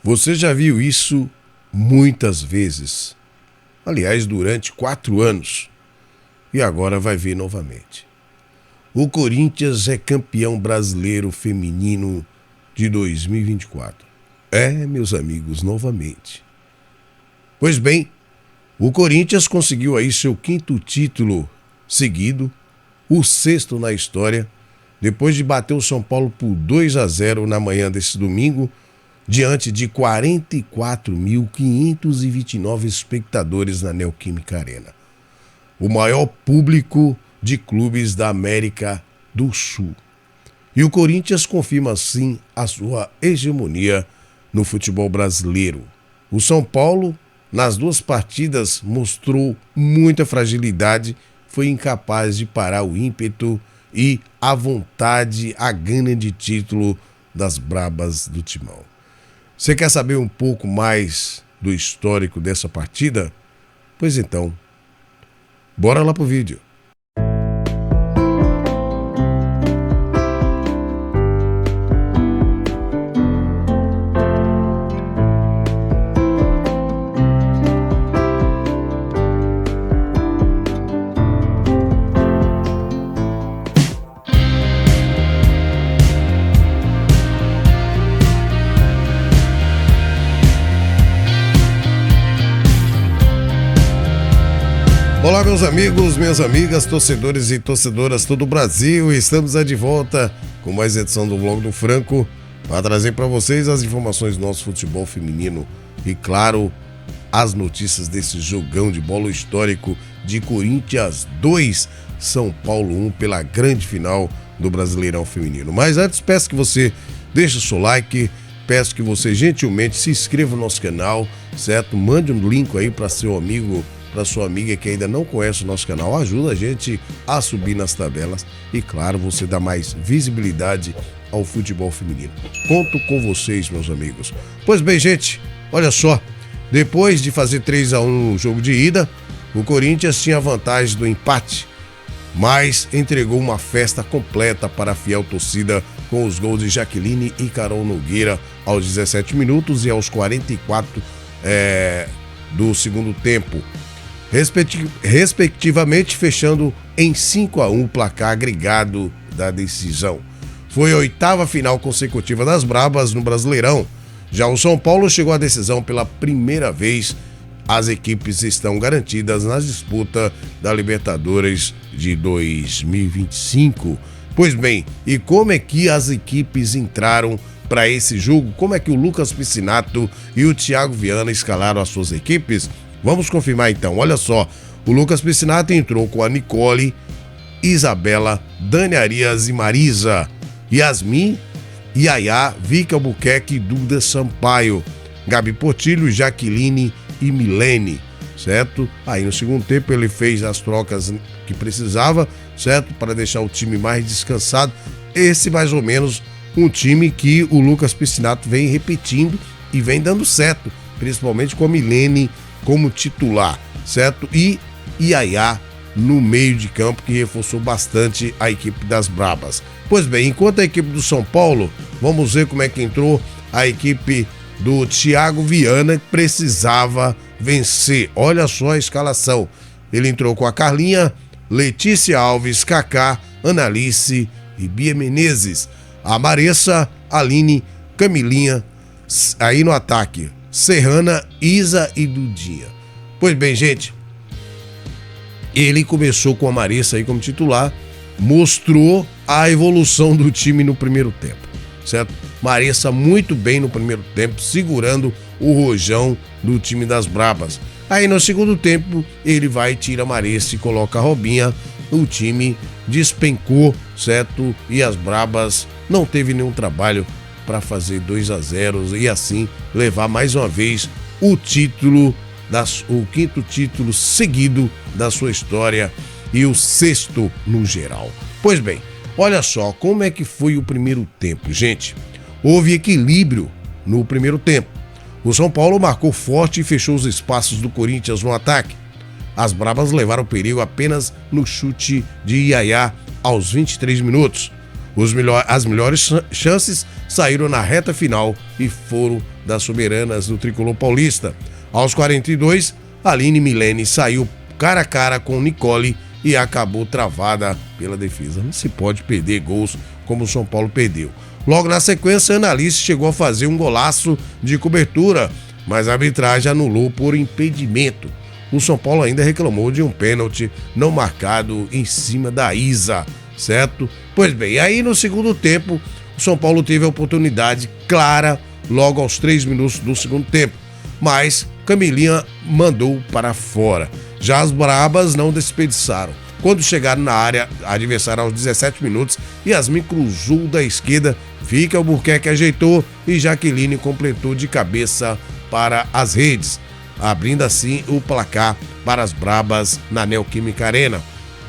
Você já viu isso muitas vezes. Aliás, durante 4 anos. E agora vai ver novamente. O Corinthians é campeão brasileiro feminino de 2024. Meus amigos, novamente. Pois bem, o Corinthians conseguiu aí seu 5º título seguido, o 6º na história, depois de bater o São Paulo por 2-0 na manhã desse domingo, diante de 44.529 espectadores na Neoquímica Arena. O maior público de clubes da América do Sul. E o Corinthians confirma assim a sua hegemonia no futebol brasileiro. O São Paulo, nas 2 partidas, mostrou muita fragilidade, foi incapaz de parar o ímpeto e a vontade, a gana de título das brabas do Timão. Você quer saber um pouco mais do histórico dessa partida? Pois então, bora lá pro vídeo. Olá, meus amigos, minhas amigas, torcedores e torcedoras todo o Brasil. Estamos de volta com mais edição do Vlog do Franco para trazer para vocês as informações do nosso futebol feminino e, claro, as notícias desse jogão de bola histórico de Corinthians 2, São Paulo 1 pela grande final do Brasileirão Feminino. Mas antes, peço que você deixe o seu like, peço que você gentilmente se inscreva no nosso canal, certo? Mande um link aí para seu amigo, para sua amiga que ainda não conhece o nosso canal, ajuda a gente a subir nas tabelas e, claro, você dá mais visibilidade ao futebol feminino. Conto com vocês, meus amigos. Pois bem, gente, olha só, depois de fazer 3-1 no jogo de ida, o Corinthians tinha vantagem do empate, mas entregou uma festa completa para a fiel torcida com os gols de Jaqueline e Carol Nogueira aos 17 minutos e aos 44 do segundo tempo. Respectivamente, fechando em 5-1 o placar agregado da decisão. Foi a 8ª final consecutiva das Brabas no Brasileirão. Já o São Paulo chegou à decisão pela primeira vez. As equipes estão garantidas na disputa da Libertadores de 2025. Pois bem, e como é que as equipes entraram para esse jogo? Como é que o Lucas Piscinato e o Thiago Viana escalaram as suas equipes? Vamos confirmar então, olha só, o Lucas Piscinato entrou com a Nicole, Isabela, Dani Arias e Marisa, Yasmin, Yaya, Vicky Albuquerque e Duda Sampaio, Gabi Portillo, Jaqueline e Milene, certo? Aí no segundo tempo ele fez as trocas que precisava, certo? Para deixar o time mais descansado. Esse mais ou menos um time que o Lucas Piscinato vem repetindo e vem dando certo, principalmente com a Milene como titular, certo? E Yaya no meio de campo, que reforçou bastante a equipe das Brabas. Pois bem, enquanto a equipe do São Paulo, vamos ver como é que entrou a equipe do Thiago Viana, que precisava vencer. Olha só a escalação. Ele entrou com a Carlinha, Letícia Alves, Kaká, Analice e Bia Menezes. A Maressa, Aline, Camilinha, aí no ataque, Serrana, Isa e Dudinha. Pois bem, gente, ele começou com a Maressa aí como titular, mostrou a evolução do time no primeiro tempo, certo? Maressa muito bem no primeiro tempo, segurando o rojão do time das Brabas. Aí no segundo tempo, ele vai e tira a Maressa e coloca a Robinha, o time despencou, certo? E as Brabas não teve nenhum trabalho para fazer 2-0 e assim levar mais uma vez o título, o 5º título seguido da sua história e o 6º no geral. Pois bem, olha só como é que foi o primeiro tempo, gente. Houve equilíbrio no primeiro tempo. O São Paulo marcou forte e fechou os espaços do Corinthians no ataque. As Brabas levaram perigo apenas no chute de Yaya aos 23 minutos. As melhores chances saíram na reta final e foram das soberanas do tricolor paulista. Aos 42, Aline Milene saiu cara a cara com Nicole e acabou travada pela defesa. Não se pode perder gols como o São Paulo perdeu. Logo na sequência, a Annalise chegou a fazer um golaço de cobertura, mas a arbitragem anulou por impedimento. O São Paulo ainda reclamou de um pênalti não marcado em cima da Isa, certo? Pois bem, aí no segundo tempo, o São Paulo teve a oportunidade clara logo aos 3 minutos do segundo tempo, mas Camilinha mandou para fora. Já as brabas não desperdiçaram. Quando chegaram na área adversária aos 17 minutos, Yasmin cruzou da esquerda, Vicky Albuquerque ajeitou e Jaqueline completou de cabeça para as redes, abrindo assim o placar para as brabas na Neoquímica Arena.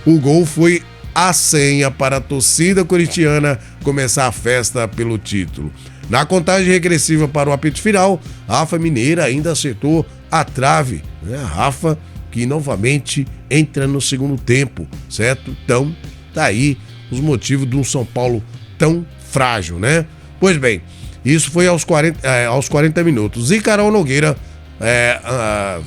O gol foi a senha para a torcida corintiana começar a festa pelo título. Na contagem regressiva para o apito final, a Rafa Mineira ainda acertou a trave, né? A Rafa que novamente entra no segundo tempo, certo? Então, tá aí os motivos de um São Paulo tão frágil, né? Pois bem, isso foi aos 40 minutos. E Carol Nogueira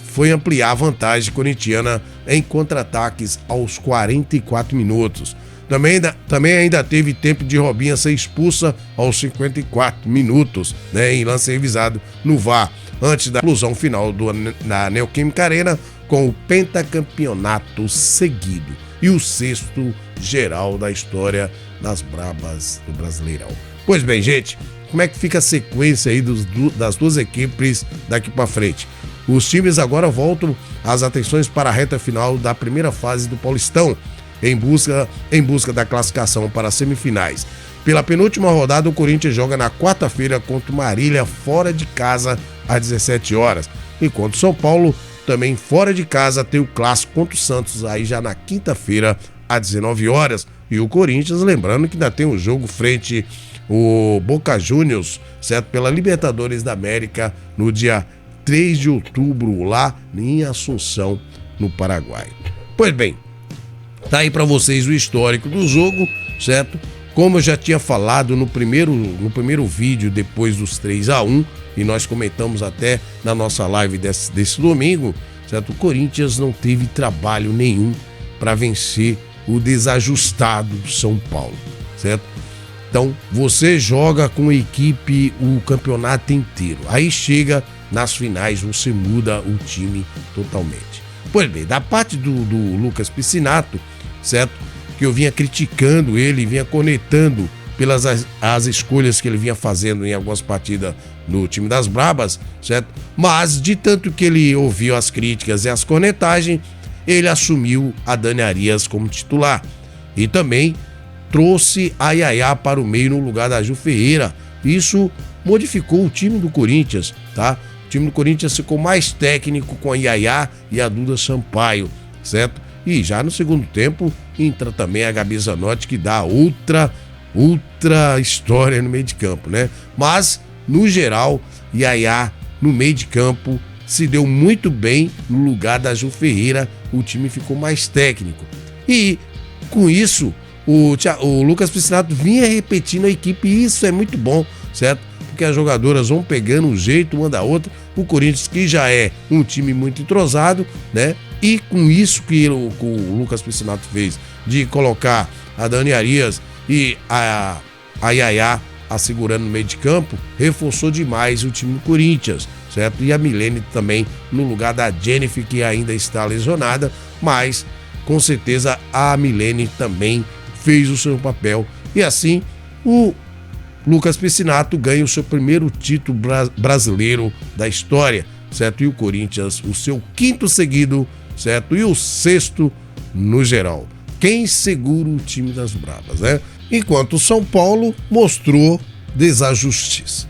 foi ampliar a vantagem corintiana em contra-ataques aos 44 minutos. Também ainda teve tempo de Robinha ser expulsa aos 54 minutos, né, em lance revisado no VAR, antes da conclusão final na Neoquímica Arena, com o pentacampeonato seguido e o 6º geral da história das brabas do Brasileirão. Pois bem, gente, como é que fica a sequência aí das duas equipes daqui para frente? Os times agora voltam as atenções para a reta final da primeira fase do Paulistão, em busca da classificação para as semifinais. Pela penúltima rodada, o Corinthians joga na quarta-feira contra o Marília, fora de casa, às 17 horas. Enquanto o São Paulo, também fora de casa, tem o clássico contra o Santos, aí já na quinta-feira, às 19 horas. E o Corinthians, lembrando que ainda tem um jogo frente o Boca Juniors, certo? Pela Libertadores da América, no dia 3 de outubro, lá em Assunção, no Paraguai. Pois bem, tá aí para vocês o histórico do jogo, certo? Como eu já tinha falado no primeiro vídeo depois dos 3-1, e nós comentamos até na nossa live desse domingo, certo? O Corinthians não teve trabalho nenhum para vencer o desajustado São Paulo, certo? Então, você joga com a equipe o campeonato inteiro. Aí chega nas finais, você muda o time totalmente. Pois bem, da parte do Lucas Piscinato, certo? Que eu vinha criticando ele, vinha conectando pelas as escolhas que ele vinha fazendo em algumas partidas no time das Brabas, certo? Mas de tanto que ele ouviu as críticas e as cornetagens, ele assumiu a Dani Arias como titular. E também trouxe a Yaya para o meio no lugar da Ju Ferreira. Isso modificou o time do Corinthians, tá? O time do Corinthians ficou mais técnico com a Yaya e a Duda Sampaio, certo? E já no segundo tempo entra também a Gabi Zanotti, que dá outra história no meio de campo, né? Mas, no geral, Yaya no meio de campo se deu muito bem no lugar da Ju Ferreira. O time ficou mais técnico. E, com isso, o Lucas Piscinato vinha repetindo a equipe, e isso é muito bom, certo? Porque as jogadoras vão pegando um jeito uma da outra. O Corinthians, que já é um time muito entrosado, né? E com isso que o Lucas Piscinato fez, de colocar a Dani Arias e a Yaya assegurando no meio de campo, reforçou demais o time do Corinthians, certo? E a Milene também no lugar da Jennifer, que ainda está lesionada, mas com certeza a Milene também fez o seu papel. E assim, o Lucas Piscinato ganha o seu primeiro título brasileiro da história, certo? E o Corinthians, o seu 5º seguido, certo? E o 6º no geral. Quem segura o time das Brabas, né? Enquanto o São Paulo mostrou desajustes,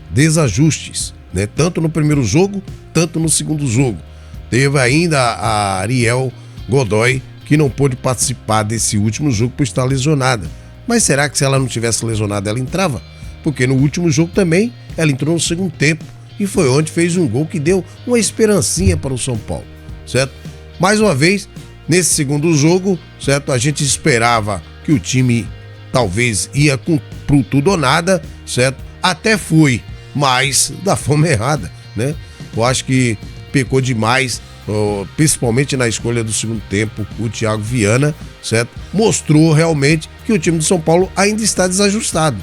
né? Tanto no primeiro jogo, tanto no segundo jogo. Teve ainda a Ariel Godoy, que não pôde participar desse último jogo por estar lesionada. Mas será que se ela não tivesse lesionada, ela entrava? Porque no último jogo também ela entrou no segundo tempo e foi onde fez um gol que deu uma esperancinha para o São Paulo, certo? Mais uma vez, nesse segundo jogo, certo? A gente esperava que o time talvez ia pro tudo ou nada, certo? Até foi, mas da forma errada, né? Eu acho que pecou demais, principalmente na escolha do segundo tempo. O Thiago Viana, certo? Mostrou realmente que o time do São Paulo ainda está desajustado.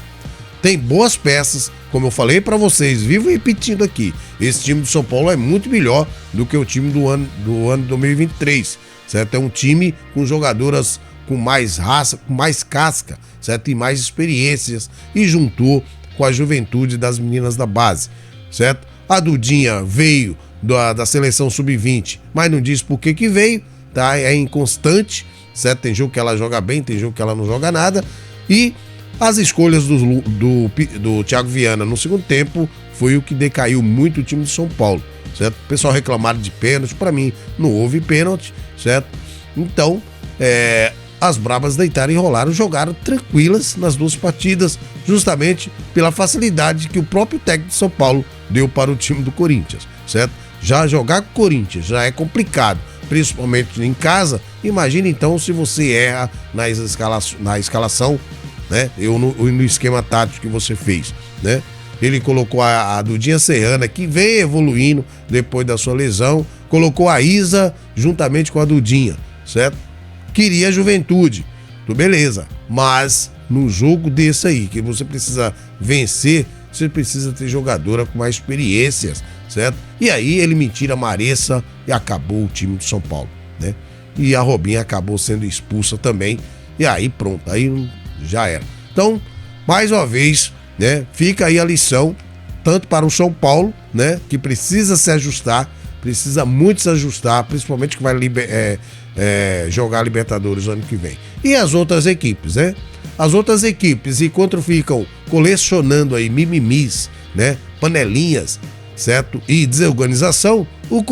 Tem boas peças, como eu falei para vocês, vivo repetindo aqui. Esse time do São Paulo é muito melhor do que o time do ano 2023, certo? É um time com jogadoras com mais raça, com mais casca, certo? E mais experiências, e juntou com a juventude das meninas da base, certo? A Dudinha veio da seleção sub-20, mas não diz por que veio, tá? É inconstante, certo? Tem jogo que ela joga bem, tem jogo que ela não joga nada. E as escolhas do Thiago Viana no segundo tempo foi o que decaiu muito o time de São Paulo, certo? O pessoal reclamaram de pênalti, para mim não houve pênalti, certo? Então, as brabas deitaram e rolaram, jogaram tranquilas nas duas partidas, justamente pela facilidade que o próprio técnico de São Paulo deu para o time do Corinthians, certo? Já jogar com o Corinthians já é complicado, principalmente em casa. Imagina então se você erra na escalação, né? No esquema tático que você fez, né? Ele colocou a Dudinha Serrana, que vem evoluindo depois da sua lesão, colocou a Isa juntamente com a Dudinha, certo? Queria juventude, tudo beleza, mas num jogo desse aí, que você precisa vencer, você precisa ter jogadora com mais experiências, certo? E aí ele me tira a Maressa e acabou o time de São Paulo, né? E a Robinha acabou sendo expulsa também, e aí pronto, aí já era. Então, mais uma vez, né, fica aí a lição, tanto para o São Paulo, né, que precisa se ajustar, precisa muito se ajustar, principalmente que vai jogar Libertadores ano que vem. E as outras equipes, né? As outras equipes, enquanto ficam colecionando aí mimimis, né, panelinhas, certo? E desorganização, o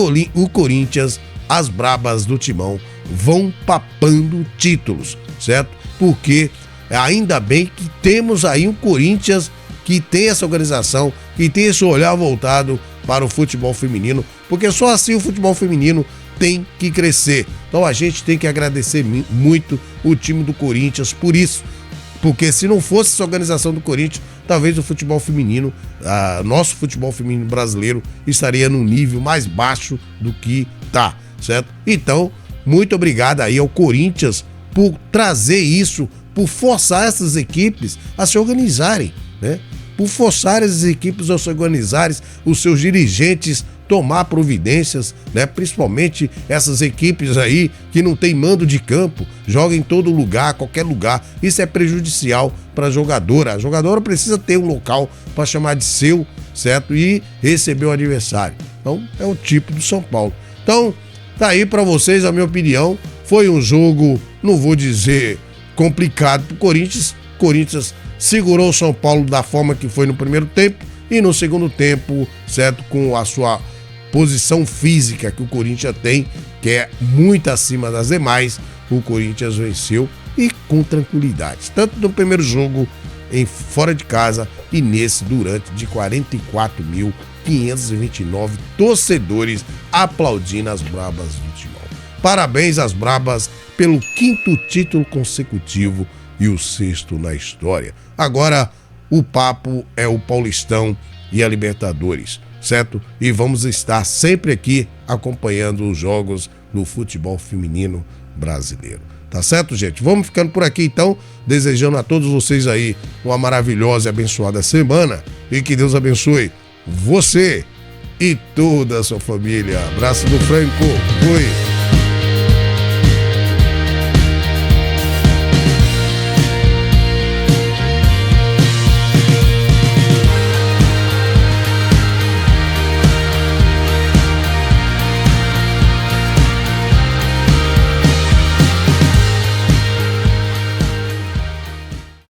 Corinthians, as brabas do Timão, vão papando títulos, certo? Porque ainda bem que temos aí um Corinthians que tem essa organização, que tem esse olhar voltado para o futebol feminino, porque só assim o futebol feminino tem que crescer. Então a gente tem que agradecer muito o time do Corinthians por isso, porque se não fosse essa organização do Corinthians, talvez o futebol feminino, nosso futebol feminino brasileiro, estaria num nível mais baixo do que tá, certo? Então, muito obrigado aí ao Corinthians por trazer isso, por forçar essas equipes a se organizarem, né? Por forçar essas equipes a se organizarem, os seus dirigentes tomar providências, né? Principalmente essas equipes aí que não tem mando de campo, jogam em todo lugar, qualquer lugar. Isso é prejudicial para a jogadora. A jogadora precisa ter um local para chamar de seu, certo? E receber o adversário. Então, é o tipo do São Paulo. Então, tá aí para vocês a minha opinião. Foi um jogo, não vou dizer complicado pro Corinthians. Corinthians segurou o São Paulo da forma que foi no primeiro tempo e no segundo tempo, certo, com a sua posição física que o Corinthians tem, que é muito acima das demais, o Corinthians venceu e com tranquilidade, tanto no primeiro jogo fora de casa e nesse durante de 44.529 torcedores aplaudindo as brabas do Timão. Parabéns às brabas pelo 5º título consecutivo e o 6º na história. Agora o papo é o Paulistão e a Libertadores, certo? E vamos estar sempre aqui acompanhando os jogos do futebol feminino brasileiro. Tá certo, gente? Vamos ficando por aqui então, desejando a todos vocês aí uma maravilhosa e abençoada semana e que Deus abençoe você e toda a sua família. Abraço do Franco. Fui.